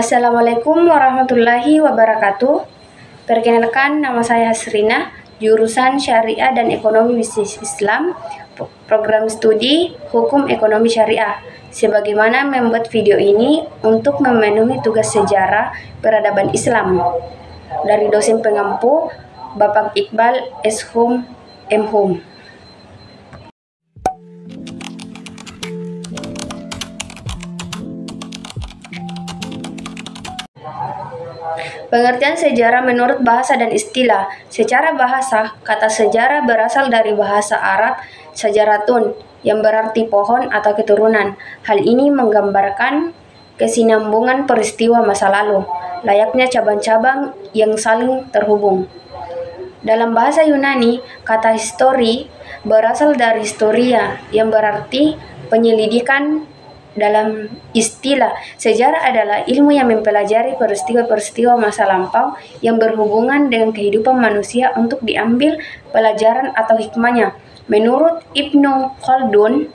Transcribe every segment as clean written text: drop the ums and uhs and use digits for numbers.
Assalamualaikum warahmatullahi wabarakatuh. Perkenalkan, nama saya Hasrina, jurusan Syariah dan Ekonomi Bisnis Islam, program studi Hukum Ekonomi Syariah. Sebagaimana membuat video ini untuk memenuhi tugas sejarah peradaban Islam dari dosen pengampu Bapak Iqbal S.Hum M.Hum. Pengertian sejarah menurut bahasa dan istilah. Secara bahasa, kata sejarah berasal dari bahasa Arab sajaratun, yang berarti pohon atau keturunan. Hal ini menggambarkan kesinambungan peristiwa masa lalu, layaknya cabang-cabang yang saling terhubung. Dalam bahasa Yunani, kata histori berasal dari historia, yang berarti penyelidikan. Dalam istilah, sejarah adalah ilmu yang mempelajari peristiwa-peristiwa masa lampau yang berhubungan dengan kehidupan manusia untuk diambil pelajaran atau hikmahnya. Menurut Ibnu Khaldun,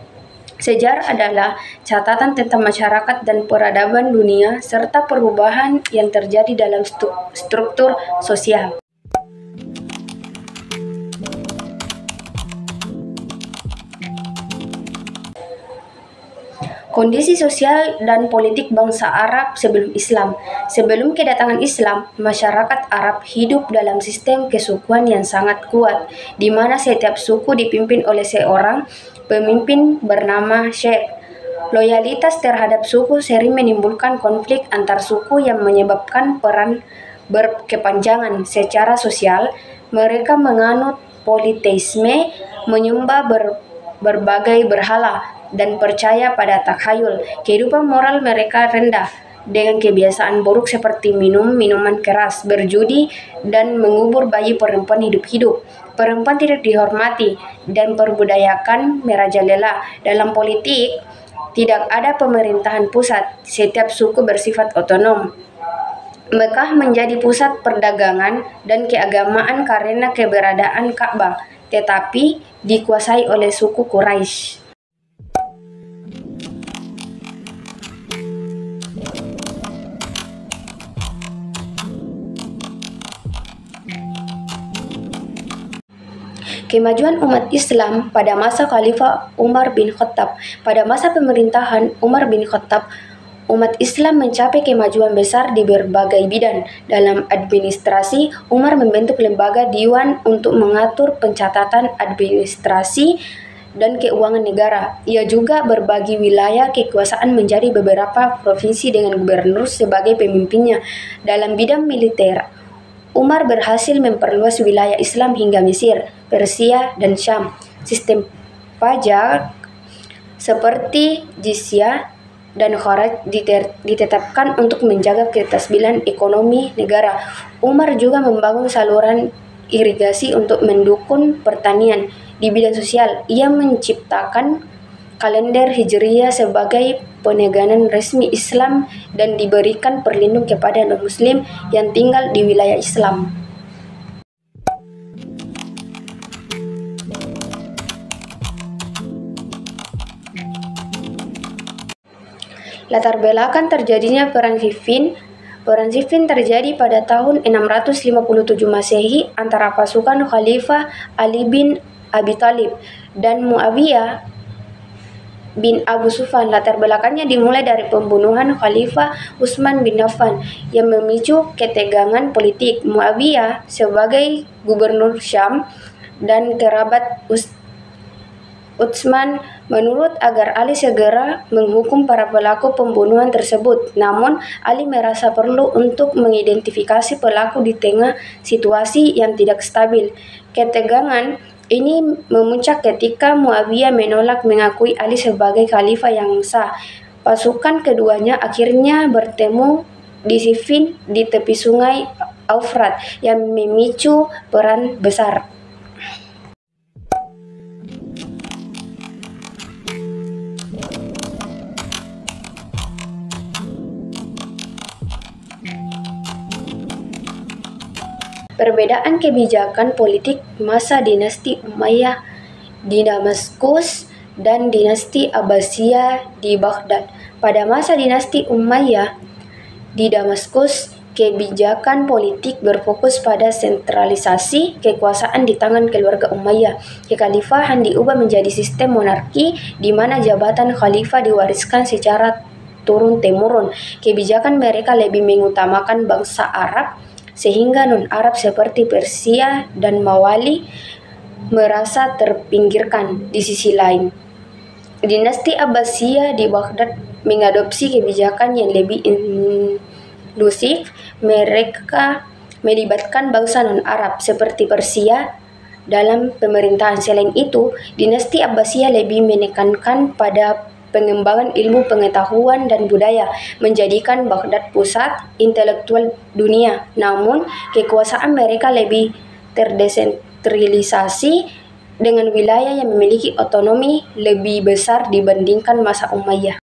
sejarah adalah catatan tentang masyarakat dan peradaban dunia serta perubahan yang terjadi dalam struktur sosial. Kondisi sosial dan politik bangsa Arab sebelum Islam. Sebelum kedatangan Islam, masyarakat Arab hidup dalam sistem kesukuan yang sangat kuat, di mana setiap suku dipimpin oleh seorang pemimpin bernama Syekh. Loyalitas terhadap suku sering menimbulkan konflik antar suku yang menyebabkan perang berkepanjangan. Secara sosial, mereka menganut politeisme, menyembah berbagai berhala, dan percaya pada takhayul. Kehidupan moral mereka rendah, dengan kebiasaan buruk seperti minum minuman keras, berjudi, dan mengubur bayi perempuan hidup-hidup. Perempuan tidak dihormati dan perbudayakan merajalela. Dalam politik, tidak ada pemerintahan pusat. Setiap suku bersifat otonom. Mekah menjadi pusat perdagangan dan keagamaan karena keberadaan Ka'bah, tetapi dikuasai oleh suku Quraisy. Kemajuan umat Islam pada masa Khalifah Umar bin Khattab. Pada masa pemerintahan Umar bin Khattab, umat Islam mencapai kemajuan besar di berbagai bidang. Dalam administrasi, Umar membentuk lembaga Diwan untuk mengatur pencatatan administrasi dan keuangan negara. Ia juga berbagi wilayah kekuasaan menjadi beberapa provinsi dengan gubernur sebagai pemimpinnya. Dalam bidang militer, Umar berhasil memperluas wilayah Islam hingga Mesir, Persia, dan Syam. Sistem pajak seperti jizyah dan kharaj ditetapkan untuk menjaga kestabilan ekonomi negara. Umar juga membangun saluran irigasi untuk mendukung pertanian. Di bidang sosial, ia menciptakan kalender Hijriyah sebagai peneganan resmi Islam dan diberikan perlindungan kepada non-Muslim yang tinggal di wilayah Islam. Latar belakang terjadinya Perang Siffin. Perang Siffin terjadi pada tahun 657 Masehi antara pasukan Khalifah Ali bin Abi Thalib dan Muawiyah bin Abu Sufyan. Latar belakangnya dimulai dari pembunuhan Khalifah Utsman bin Affan yang memicu ketegangan politik. Muawiyah sebagai gubernur Syam dan kerabat Utsman menuntut agar Ali segera menghukum para pelaku pembunuhan tersebut. Namun, Ali merasa perlu untuk mengidentifikasi pelaku di tengah situasi yang tidak stabil. Ketegangan ini memuncak ketika Muawiyah menolak mengakui Ali sebagai khalifah yang sah. Pasukan keduanya akhirnya bertemu di Siffin di tepi sungai Eufrat yang memicu perang besar. Perbedaan kebijakan politik masa dinasti Umayyah di Damaskus dan dinasti Abbasiyah di Baghdad. Pada masa dinasti Umayyah, Di Damaskus, kebijakan politik berfokus pada sentralisasi kekuasaan di tangan keluarga Umayyah. Kekhalifahan diubah menjadi sistem monarki di mana jabatan khalifah diwariskan secara turun-temurun. Kebijakan mereka lebih mengutamakan bangsa Arab sehingga non-Arab seperti Persia dan Mawali merasa terpinggirkan. Di sisi lain, dinasti Abbasiyah di Baghdad mengadopsi kebijakan yang lebih inklusif. Mereka melibatkan bangsa non-Arab seperti Persia dalam pemerintahan. Selain itu, dinasti Abbasiyah lebih menekankan pada pengembangan ilmu pengetahuan dan budaya, menjadikan Baghdad pusat intelektual dunia. Namun, kekuasaan mereka lebih terdesentralisasi dengan wilayah yang memiliki otonomi lebih besar dibandingkan masa Umayyah.